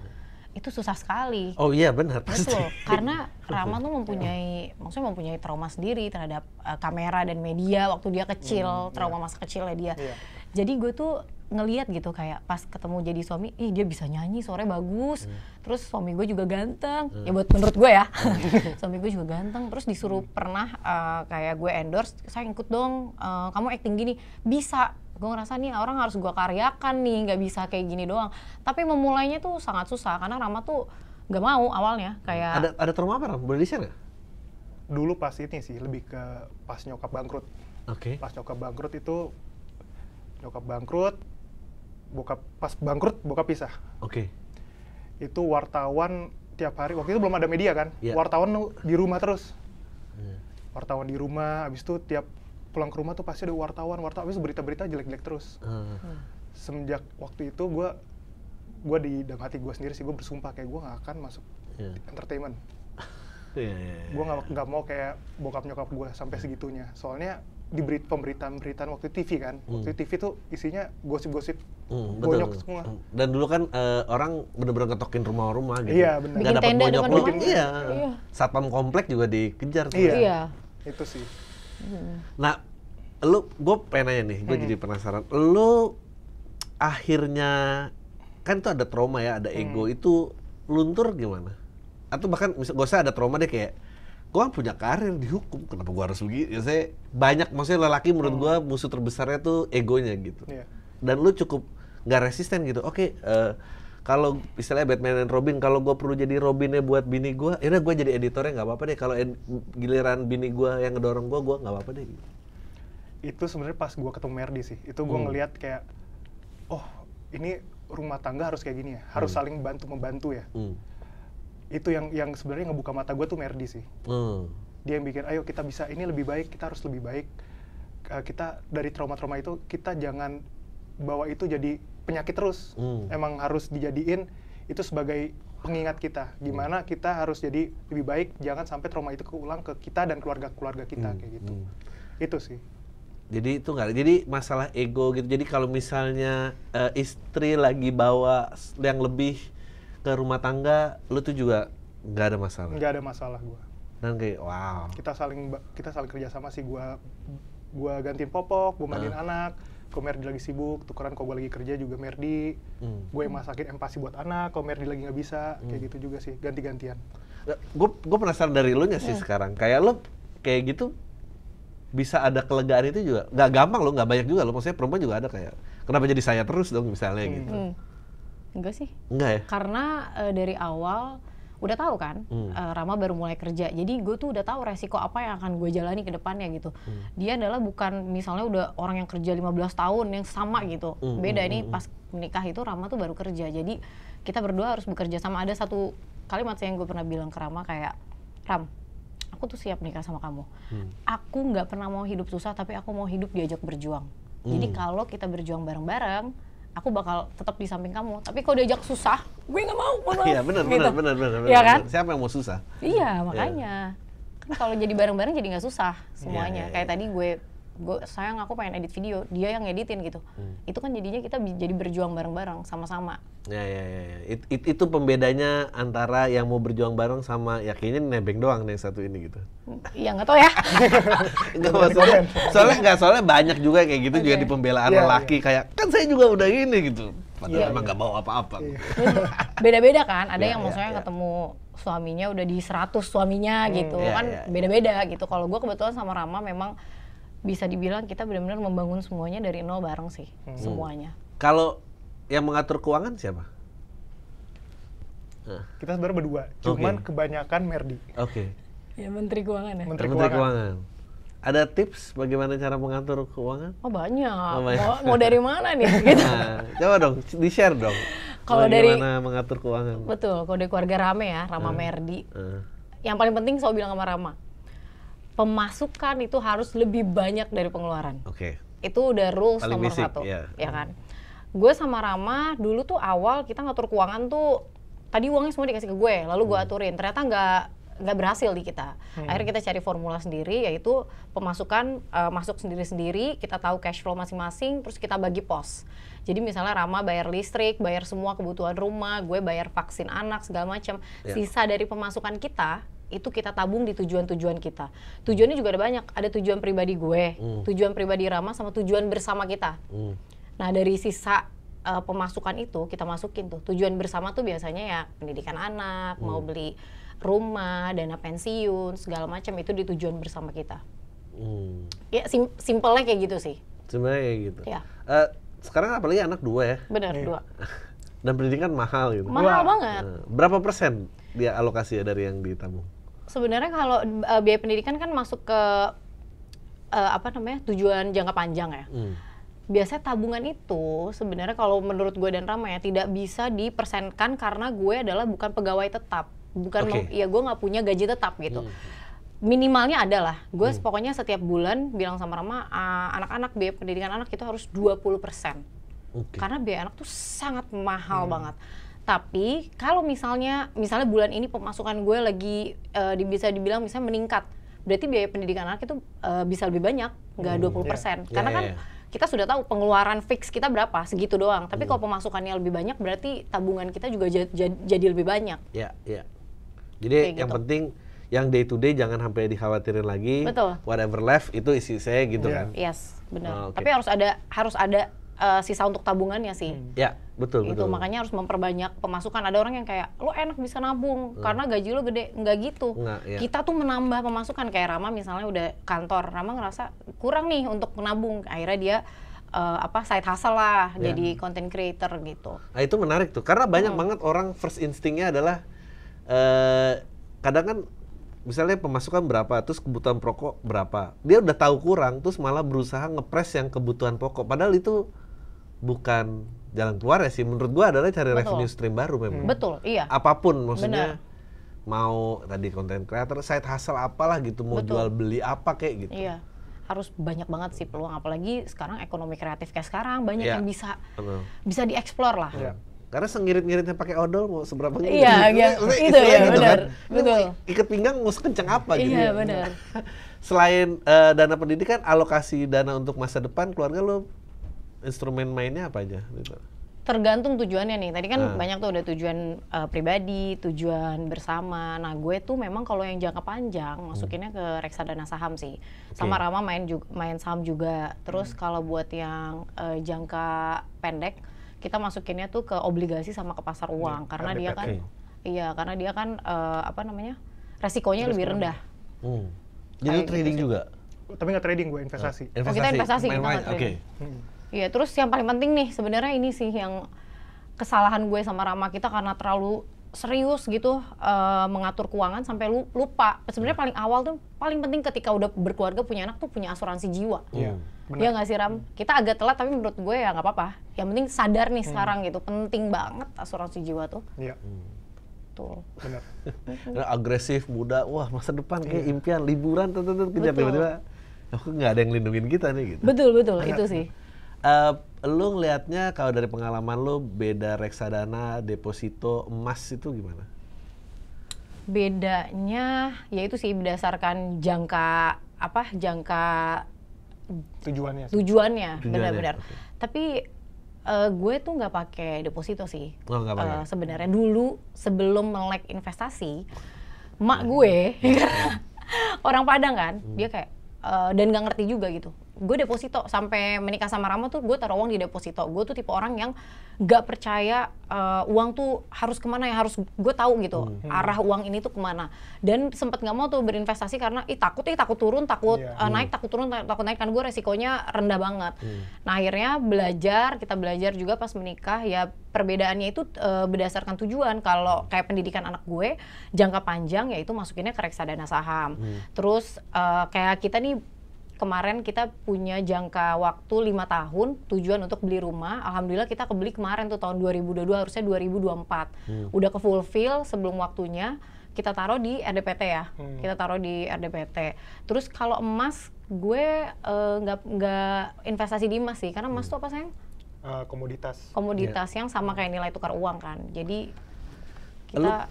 itu susah sekali. Oh iya benar pasti. Betul, karena Rama tuh mempunyai trauma sendiri terhadap kamera dan media waktu dia kecil, trauma masa kecilnya dia. Jadi gue tuh ngelihat gitu kayak pas ketemu jadi suami, dia bisa nyanyi, suaranya bagus, terus suami gue juga ganteng, ya buat menurut gue ya, suami gue juga ganteng, terus disuruh pernah kayak gue endorse, saya ikut dong, kamu acting gini, bisa. Gue ngerasa nih orang harus gue karyakan nih, nggak bisa kayak gini doang. Tapi memulainya tuh sangat susah karena Rama tuh nggak mau awalnya kayak. Ada trauma apa Ram? Boleh di-share nggak? Dulu pas ini sih lebih ke pas nyokap bangkrut. Oke. Pas nyokap bangkrut itu pas bangkrut bokap pisah. Oke. Itu wartawan tiap hari, waktu itu belum ada media kan, Iya. wartawan di rumah terus. Wartawan di rumah, habis itu tiap pulang ke rumah tuh pasti ada wartawan, habis itu berita-berita jelek-jelek terus. Semenjak waktu itu gue di dalam hati gue sendiri sih, gue bersumpah kayak gue gak akan masuk entertainment. Gue nggak mau kayak bokap nyokap gue sampai segitunya. Soalnya di pemberitaan waktu TV kan, waktu TV tuh isinya gosip-gosip bonyok semua. Dan dulu kan orang bener-bener ngetokin rumah-rumah gitu. Iya benar. Nggak Bikin dapet tenda bonyok depan lu. rumah. Iya. Iya. Satpam komplek juga dikejar tuh. Iya. Itu sih. Nah, gue pengen nanya nih, gue jadi penasaran. Lu akhirnya kan tuh ada trauma ya, ada ego, itu luntur gimana? Atau bahkan gak usah ada trauma deh kayak, gue kan punya karir di hukum, kenapa gue harus begini? Ya, maksudnya lelaki menurut gue musuh terbesarnya tuh egonya gitu. Iya. Dan lu cukup gak resisten gitu. Oke, kalau istilahnya Batman dan Robin, kalau gue perlu jadi Robinnya buat bini gue, ya udah gue jadi editornya nggak apa-apa deh. Kalau giliran bini gue yang ngedorong gue nggak apa-apa deh. Gitu. Itu sebenarnya pas gue ketemu Merdi sih. Itu gue ngelihat kayak, oh ini rumah tangga harus kayak gini ya, harus saling bantu-membantu ya. Itu yang sebenarnya ngebuka mata gue tuh Merdi sih. Dia yang bikin, ayo kita bisa, ini lebih baik, kita harus lebih baik. Kita dari trauma-trauma itu, kita jangan bawa itu jadi penyakit terus. Emang harus dijadiin itu sebagai pengingat kita. Gimana kita harus jadi lebih baik, jangan sampai trauma itu keulang ke kita dan keluarga-keluarga kita, kayak gitu. Itu sih. Jadi itu nggak, jadi masalah ego gitu. Jadi kalau misalnya istri lagi bawa yang lebih ke rumah tangga, lu tuh juga nggak ada masalah. Nggak ada masalah gue. Dan kayak wow. Kita saling kerjasama sih. Gue gantiin popok, gue mandiin anak. Kalau Merdi lagi sibuk, tukeran kalau gue lagi kerja juga Merdi. Gue yang masakin empasi buat anak. Kalau Merdi lagi nggak bisa, kayak gitu juga sih. Ganti-gantian. Gue penasaran dari lu nya sih sekarang. Kayak lu kayak gitu. Bisa ada kelegaan itu juga nggak gampang loh, nggak banyak juga loh. Maksudnya perempuan juga ada kayak kenapa jadi saya terus dong misalnya gitu. Enggak sih. Enggak ya? Karena dari awal udah tahu kan, Rama baru mulai kerja. Jadi gue tuh udah tahu resiko apa yang akan gue jalani ke depannya gitu. Dia adalah bukan misalnya udah orang yang kerja 15 tahun yang sama gitu. Beda ini pas menikah itu Rama tuh baru kerja. Jadi kita berdua harus bekerja sama. Ada satu kalimat yang gue pernah bilang ke Rama kayak, Ram, aku tuh siap nikah sama kamu. Aku nggak pernah mau hidup susah, tapi aku mau hidup diajak berjuang. Jadi kalau kita berjuang bareng-bareng, aku bakal tetap di samping kamu. Tapi kalau diajak susah, gue nggak mau. Iya benar. Iya kan? Siapa yang mau susah? Iya makanya. Kan kalau jadi bareng-bareng jadi nggak susah semuanya. Kayak tadi gue sayang aku pengen edit video, dia yang ngeditin gitu. Itu kan jadinya kita jadi berjuang bareng-bareng sama-sama. Ya. Itu pembedanya antara yang mau berjuang bareng sama ya kayaknya nebeng doang nih satu ini gitu. Ya nggak tahu ya. Enggak maksudnya, soalnya banyak juga kayak gitu juga di pembelaan lelaki kayak kan saya juga udah ini gitu. Padahal emang nggak bawa apa-apa. Beda-beda kan, ada yang maksudnya ketemu suaminya udah di 100 suaminya gitu kan beda-beda gitu. Kalau gue kebetulan sama Rama memang bisa dibilang kita benar-benar membangun semuanya dari nol bareng sih, semuanya. Kalau yang mengatur keuangan siapa? Kita sebenarnya berdua, cuman kebanyakan Merdi. Oke. Ya Menteri Keuangan ya? Menteri Keuangan. Ada tips bagaimana cara mengatur keuangan? Oh banyak. Mau dari mana nih? Gitu. Nah, coba dong, di-share dong. Kalau dari bagaimana mengatur keuangan? Betul, kalau dari keluarga Rame ya, Rama Merdi. Yang paling penting saya bilang sama Rama, pemasukan itu harus lebih banyak dari pengeluaran. Oke. Itu udah rules paling nomor basic, 1, ya kan? Gue sama Rama dulu tuh awal kita ngatur keuangan tuh, tadi uangnya semua dikasih ke gue, lalu gue aturin. Ternyata nggak berhasil di kita. Akhirnya kita cari formula sendiri, yaitu pemasukan masuk sendiri-sendiri, kita tahu cash flow masing-masing, terus kita bagi pos. Jadi misalnya Rama bayar listrik, bayar semua kebutuhan rumah, gue bayar vaksin anak, segala macam. Sisa dari pemasukan kita, itu kita tabung di tujuan-tujuan kita. Tujuannya juga ada banyak, ada tujuan pribadi gue, tujuan pribadi Rama, sama tujuan bersama kita. Nah dari sisa pemasukan itu kita masukin tuh, tujuan bersama tuh biasanya ya pendidikan anak, mau beli rumah, dana pensiun, segala macam itu di tujuan bersama kita. Ya simpelnya kayak gitu sih. Sebenarnya kayak gitu. Ya. Sekarang apalagi anak 2 ya? Benar, 2. Dan pendidikan mahal gitu. Mahal banget. Berapa persen dia alokasi ya dari yang ditabung? Sebenarnya kalau biaya pendidikan kan masuk ke tujuan jangka panjang ya. Biasanya tabungan itu sebenarnya kalau menurut gue dan Rama ya tidak bisa dipersenkan karena gue adalah bukan pegawai tetap, bukan ya gue nggak punya gaji tetap gitu. Minimalnya adalah gue pokoknya setiap bulan bilang sama Rama, anak-anak biaya pendidikan anak itu harus 20%. Karena biaya anak tuh sangat mahal banget. Tapi kalau misalnya bulan ini pemasukan gue lagi bisa dibilang misalnya meningkat, berarti biaya pendidikan anak itu bisa lebih banyak, nggak 20%. Karena kan kita sudah tahu pengeluaran fix kita berapa, segitu doang. Tapi kalau pemasukannya lebih banyak, berarti tabungan kita juga jadi lebih banyak. Iya. Jadi yang penting yang day to day jangan sampai dikhawatirin lagi. Betul. Whatever left itu isi saya gitu kan. Yes, benar. Tapi harus ada sisa untuk tabungannya sih. Ya, betul. Makanya harus memperbanyak pemasukan. Ada orang yang kayak, lo enak bisa nabung karena gaji lo gede. Nggak gitu. Kita tuh menambah pemasukan. Kayak Rama misalnya udah kantor, Rama ngerasa kurang nih untuk menabung. Akhirnya dia side hustle lah, jadi content creator gitu. Nah itu menarik tuh, karena banyak banget orang first instingnya adalah kadang kan misalnya pemasukan berapa, terus kebutuhan pokok berapa, dia udah tahu kurang, terus malah berusaha ngepres yang kebutuhan pokok, padahal itu bukan jalan keluar ya sih, menurut gua adalah cari revenue stream baru memang. Betul, iya. Apapun, maksudnya Benar. mau tadi content creator, side hustle apalah gitu, mau Betul. jual beli apa kayak gitu. Iya, harus banyak banget sih peluang, apalagi sekarang ekonomi kreatif kayak sekarang banyak Iya. yang bisa Betul. bisa dieksplor lah. Iya. Karena sengirit-ngiritnya pakai odol mau seberapa ngirit. Iya, iya. Maksudnya Itu ya, istilahnya gitu benar. kan. Lu Betul. Ikat pinggang mau sekencang apa gitu. Iya, benar. Selain dana pendidikan, alokasi dana untuk masa depan keluarga lo, instrumen mainnya apa aja? Tergantung tujuannya nih. Tadi kan Ah. banyak tuh ada tujuan pribadi, tujuan bersama. Nah, gue tuh memang kalau yang jangka panjang masukinnya ke reksadana saham sih. Sama Rama main saham juga. Terus kalau buat yang jangka pendek, kita masukinnya tuh ke obligasi sama ke pasar uang karena dia kan karena dia kan apa namanya? Resikonya lebih rendah. Jadi lo Kayak trading gitu juga? Tapi nggak trading gue, investasi. Oh, kita investasi, kita Main-main, nggak oke. trading. Iya, terus yang paling penting nih sebenarnya ini sih yang kesalahan gue sama Rama, kita karena terlalu serius gitu mengatur keuangan sampai lupa. Sebenarnya paling awal tuh paling penting ketika udah berkeluarga punya anak tuh punya asuransi jiwa. Iya. Ya nggak sih Ram? Kita agak telat tapi menurut gue ya nggak apa-apa. Yang penting sadar nih sekarang gitu, penting banget asuransi jiwa tuh. Iya. Tuh. Benar. Agresif, muda, wah masa depan kayak impian, liburan, kejar Betul. tiba-tiba, oh, nggak ada yang lindungin kita nih gitu. Betul itu sih. Lu ngelihatnya kalau dari pengalaman lu beda reksadana, deposito, emas itu gimana? Bedanya ya itu sih berdasarkan jangka Tujuannya. tujuannya, Tujuannya, benar-benar. oke. Tapi gue tuh nggak pakai deposito sih. Oh, nggak pakai. Sebenarnya dulu sebelum melek investasi, mak gue orang Padang kan, dia kayak dan nggak ngerti juga gitu. Gue deposito sampai menikah sama Rama tuh gue taruh uang di deposito. Gue tuh tipe orang yang nggak percaya uang tuh harus kemana ya, harus gue tahu gitu arah uang ini tuh kemana. Dan sempat nggak mau tuh berinvestasi karena takut turun, takut naik, takut turun, takut naik kan gue resikonya rendah banget. Nah akhirnya kita belajar juga pas menikah ya perbedaannya itu berdasarkan tujuan. Kalau kayak pendidikan anak gue jangka panjang ya itu masukinnya ke reksadana saham. Terus kayak kita nih kemarin kita punya jangka waktu 5 tahun tujuan untuk beli rumah. Alhamdulillah kita kebeli kemarin tuh tahun 2022, harusnya 2024. Udah ke fulfill sebelum waktunya. Kita taruh di RDPT ya. Kita taruh di RDPT. Terus kalau emas gue nggak investasi di emas sih, karena emas tuh apa sayang? Komoditas yang sama kayak nilai tukar uang kan. Jadi kita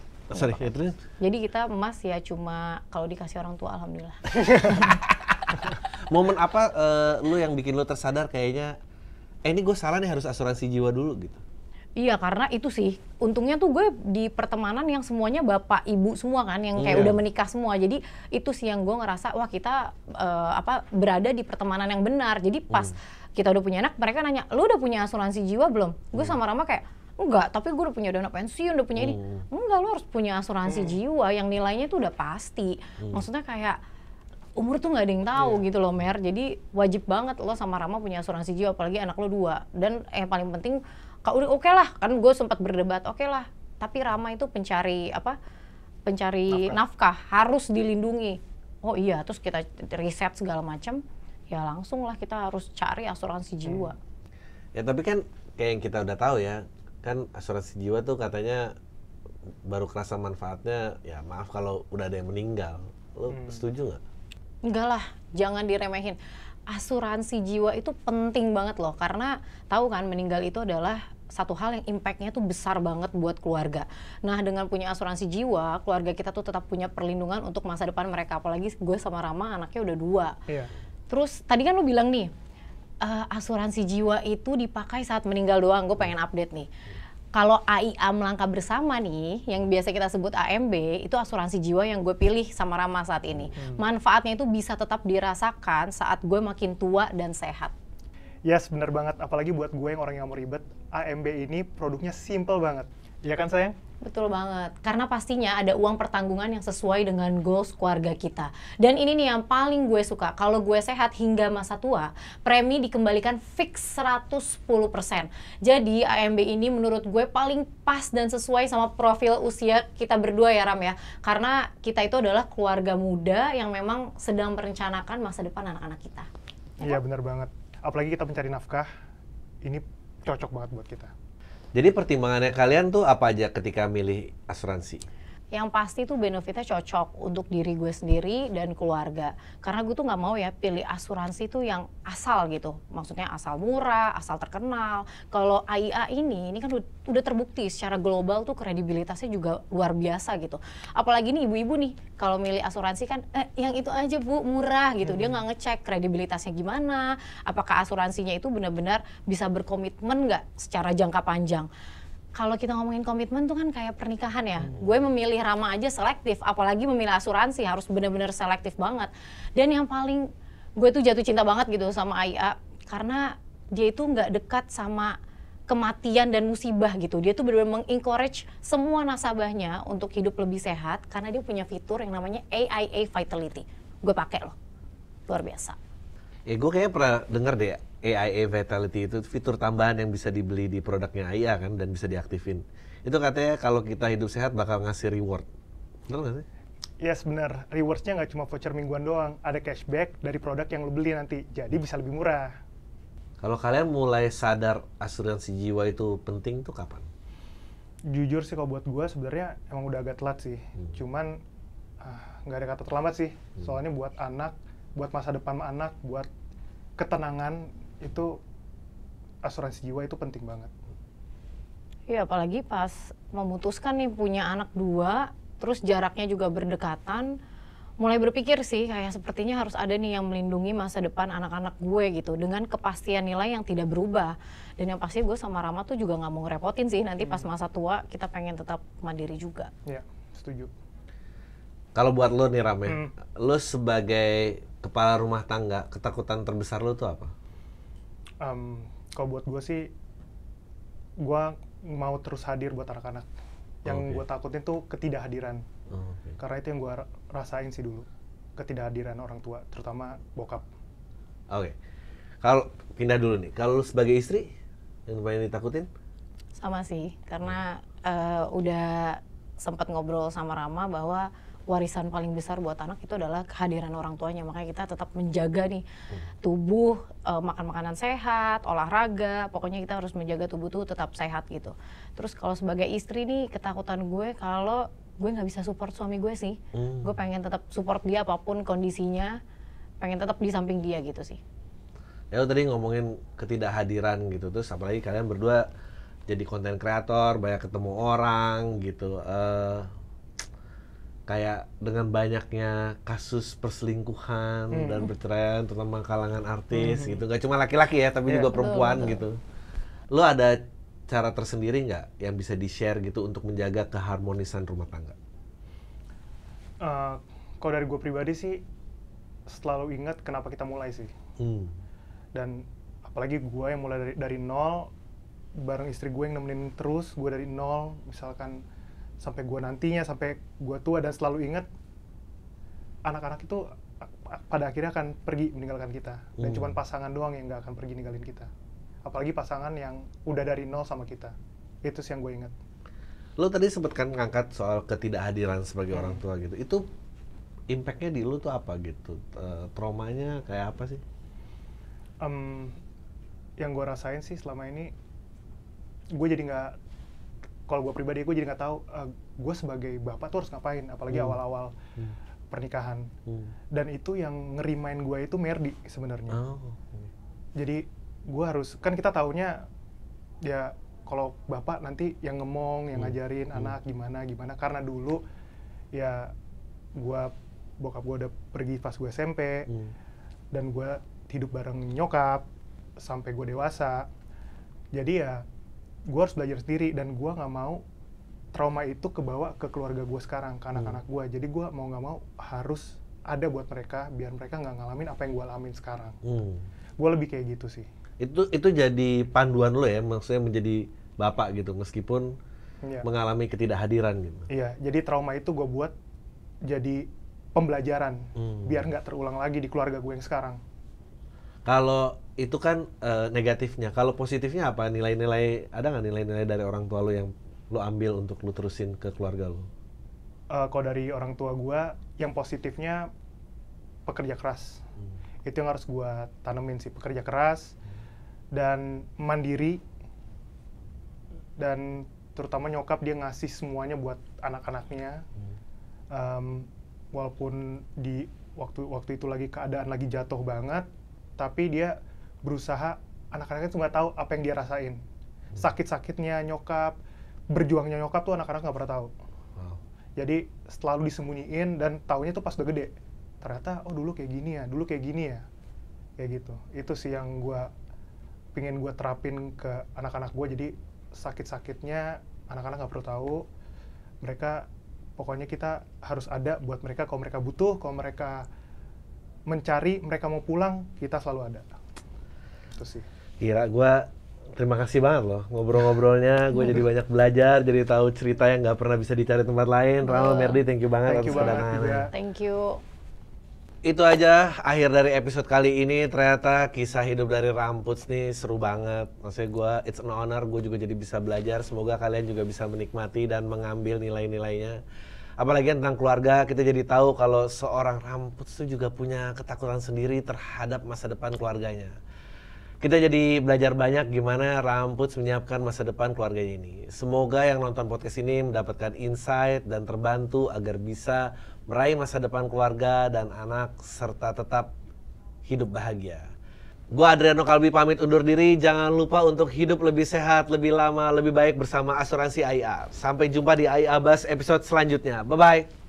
jadi kita emas ya cuma kalau dikasih orang tua alhamdulillah. Momen apa lu yang bikin lu tersadar kayaknya ini gue salah nih, harus asuransi jiwa dulu gitu? Iya, karena itu sih untungnya tuh gue di pertemanan yang semuanya bapak ibu semua kan, yang kayak udah menikah semua. Jadi itu sih yang gue ngerasa wah kita berada di pertemanan yang benar. Jadi pas kita udah punya anak, mereka nanya, lu udah punya asuransi jiwa belum? Gue sama Rama kayak enggak, tapi gue udah punya dana pensiun, udah punya ini. Enggak, lu harus punya asuransi jiwa yang nilainya tuh udah pasti. Maksudnya kayak umur tuh nggak ada yang tahu gitu loh Mer. Jadi wajib banget lo sama Rama punya asuransi jiwa, apalagi anak lo 2. Dan yang paling penting udah oke lah, kan gue sempat berdebat oke lah. Tapi Rama itu pencari nafkah harus dilindungi. Oh iya, terus kita riset segala macam, ya langsung lah kita harus cari asuransi jiwa. Ya tapi kan kayak yang kita udah tahu ya, kan asuransi jiwa tuh katanya baru kerasa manfaatnya, ya maaf kalau udah ada yang meninggal. Lo setuju nggak? Enggak lah, jangan diremehin. Asuransi jiwa itu penting banget loh, karena tahu kan meninggal itu adalah satu hal yang impact-nya tuh besar banget buat keluarga. Nah dengan punya asuransi jiwa, keluarga kita tuh tetap punya perlindungan untuk masa depan mereka. Apalagi gue sama Rama anaknya udah 2. Iya. Terus tadi kan lu bilang nih, asuransi jiwa itu dipakai saat meninggal doang. Gue pengen update nih. Kalau AIA Melangkah Bersama nih, yang biasa kita sebut AMB, itu asuransi jiwa yang gue pilih sama Rama saat ini. Manfaatnya itu bisa tetap dirasakan saat gue makin tua dan sehat. Yes, bener banget. Apalagi buat gue yang orang yang mau ribet, AMB ini produknya simple banget. Iya kan sayang? Betul banget, karena pastinya ada uang pertanggungan yang sesuai dengan goals keluarga kita. Dan ini nih yang paling gue suka, kalau gue sehat hingga masa tua, premi dikembalikan fix 110%. Jadi AMB ini menurut gue paling pas dan sesuai sama profil usia kita berdua ya Ram ya. Karena kita itu adalah keluarga muda yang memang sedang merencanakan masa depan anak-anak kita. Iya benar banget, apalagi kita mencari nafkah, ini cocok banget buat kita. Jadi pertimbangannya kalian tuh apa aja ketika milih asuransi? Yang pasti tuh benefitnya cocok untuk diri gue sendiri dan keluarga. Karena gue tuh nggak mau ya pilih asuransi tuh yang asal gitu. Maksudnya asal murah, asal terkenal. Kalau AIA ini kan udah terbukti secara global tuh kredibilitasnya juga luar biasa gitu. Apalagi nih ibu-ibu nih, kalau milih asuransi kan yang itu aja Bu, murah gitu. Dia nggak ngecek kredibilitasnya gimana, apakah asuransinya itu benar-benar bisa berkomitmen nggak secara jangka panjang. Kalau kita ngomongin komitmen tuh kan kayak pernikahan ya. Gue memilih Rama aja selektif, apalagi memilih asuransi harus benar-benar selektif banget. Dan yang paling gue tuh jatuh cinta banget gitu sama AIA, karena dia itu nggak dekat sama kematian dan musibah gitu. Dia tuh benar-benar mengencourage semua nasabahnya untuk hidup lebih sehat, karena dia punya fitur yang namanya AIA Vitality. Gue pakai loh, luar biasa. Ya gue kayaknya pernah dengar deh, AIA Vitality itu fitur tambahan yang bisa dibeli di produknya AIA kan, dan bisa diaktifin. Itu katanya kalau kita hidup sehat bakal ngasih reward. Benar nggak sih? Yes benar, rewards-nya nggak cuma voucher mingguan doang, ada cashback dari produk yang lo beli nanti, jadi bisa lebih murah. Kalau kalian mulai sadar asuransi jiwa itu penting tuh kapan? Jujur sih kalau buat gue sebenarnya emang udah agak telat sih, cuman nggak ada kata terlambat sih, soalnya buat anak, buat masa depan anak, buat ketenangan itu asuransi jiwa itu penting banget. Iya, apalagi pas memutuskan nih punya anak 2, terus jaraknya juga berdekatan, mulai berpikir sih kayak sepertinya harus ada nih yang melindungi masa depan anak-anak gue gitu, dengan kepastian nilai yang tidak berubah. Dan yang pasti gue sama Rama tuh juga nggak mau ngerepotin sih, nanti pas masa tua kita pengen tetap mandiri juga. Iya, setuju. Kalau buat lo nih Rame, lo sebagai kepala rumah tangga, ketakutan terbesar lo tuh apa? Kalau buat gue sih, gue mau terus hadir buat anak-anak. Yang gue takutin tuh ketidakhadiran. Karena itu yang gue rasain sih dulu, ketidakhadiran orang tua, terutama bokap. Oke. Kalau pindah dulu nih, kalau sebagai istri yang paling ditakutin? Sama sih, karena udah sempat ngobrol sama Rama bahwa warisan paling besar buat anak itu adalah kehadiran orang tuanya. Makanya kita tetap menjaga nih tubuh, makan makanan sehat, olahraga, pokoknya kita harus menjaga tubuh tuh tetap sehat gitu. Terus kalau sebagai istri nih, ketakutan gue kalau gue nggak bisa support suami gue sih. Gue pengen tetap support dia apapun kondisinya, pengen tetap di samping dia gitu sih. Ya lo tadi ngomongin ketidakhadiran gitu, terus apalagi kalian berdua jadi konten kreator, banyak ketemu orang gitu. Kayak dengan banyaknya kasus perselingkuhan dan perceraian, terutama kalangan artis gitu, nggak cuma laki-laki ya, tapi juga perempuan gitu. Lo ada cara tersendiri nggak yang bisa di-share gitu untuk menjaga keharmonisan rumah tangga? Kalau dari gue pribadi sih, selalu ingat kenapa kita mulai sih. Dan apalagi gue yang mulai dari nol, bareng istri gue yang nemenin terus, gue dari nol, misalkan sampai gue nantinya, sampai gue tua, dan selalu ingat anak-anak itu pada akhirnya akan pergi meninggalkan kita, dan cuma pasangan doang yang nggak akan pergi ninggalin kita, apalagi pasangan yang udah dari nol sama kita. Itu sih yang gue ingat. Lo tadi sempat kan ngangkat soal ketidakhadiran sebagai orang tua gitu, itu impactnya di lo tuh apa gitu, traumanya kayak apa sih? Yang gue rasain sih selama ini, gue jadi nggak, kalau gue pribadi gue jadi nggak tahu gue sebagai bapak tuh harus ngapain, apalagi awal-awal pernikahan. Dan itu yang ngerimain gue itu Merdi sebenarnya. Jadi gue harus, kan kita taunya ya kalau bapak nanti yang ngomong, yang ngajarin anak gimana, karena dulu ya bokap gue udah pergi pas gue SMP, dan gue hidup bareng nyokap sampai gue dewasa. Jadi ya gue harus belajar sendiri, dan gue nggak mau trauma itu kebawa ke keluarga gue sekarang, ke anak-anak gue. Jadi gue mau nggak mau harus ada buat mereka, biar mereka nggak ngalamin apa yang gue alamin sekarang. Gue lebih kayak gitu sih. Itu jadi panduan lo ya, maksudnya menjadi bapak gitu, meskipun mengalami ketidakhadiran gitu. Iya, jadi trauma itu gue buat jadi pembelajaran, biar nggak terulang lagi di keluarga gue yang sekarang. Kalau itu kan negatifnya, kalau positifnya apa? Nilai-nilai, ada nggak nilai-nilai dari orang tua lo yang lo ambil untuk lo terusin ke keluarga lo? Kalau dari orang tua gue, yang positifnya pekerja keras. Itu yang harus gue tanemin sih, pekerja keras dan mandiri, dan terutama nyokap dia ngasih semuanya buat anak-anaknya. Walaupun di waktu itu lagi keadaan lagi jatuh banget, tapi dia berusaha, anak-anaknya tuh nggak tahu apa yang dia rasain. Sakit-sakitnya nyokap, berjuangnya nyokap tuh anak-anak nggak pernah tahu. Jadi selalu disembunyiin, dan taunya tuh pas udah gede. Ternyata, oh dulu kayak gini ya. Kayak gitu. Itu sih yang pengen gue terapin ke anak-anak gue. Jadi sakit-sakitnya anak-anak nggak perlu tahu. Mereka, pokoknya kita harus ada buat mereka. Kalau mereka butuh, kalau mereka mencari, mereka mau pulang, kita selalu ada. Itu sih. Kira gue terima kasih banget loh ngobrol-ngobrolnya. Gue jadi banyak belajar, jadi tahu cerita yang nggak pernah bisa dicari tempat lain. Rama, Merdi, thank you banget atas kedatangannya. Thank you. Itu aja akhir dari episode kali ini. Ternyata kisah hidup dari Ramputs nih seru banget. Maksudnya gue, it's an honor, gue juga jadi bisa belajar. Semoga kalian juga bisa menikmati dan mengambil nilai-nilainya. Apalagi tentang keluarga, kita jadi tahu kalau seorang Ramputs itu juga punya ketakutan sendiri terhadap masa depan keluarganya. Kita jadi belajar banyak gimana Ramputs menyiapkan masa depan keluarganya ini. Semoga yang nonton podcast ini mendapatkan insight dan terbantu agar bisa meraih masa depan keluarga dan anak serta tetap hidup bahagia. Gua Adriano Kalbi pamit undur diri. Jangan lupa untuk hidup lebih sehat, lebih lama, lebih baik bersama Asuransi AIA. Sampai jumpa di AIA Buzz episode selanjutnya. Bye-bye.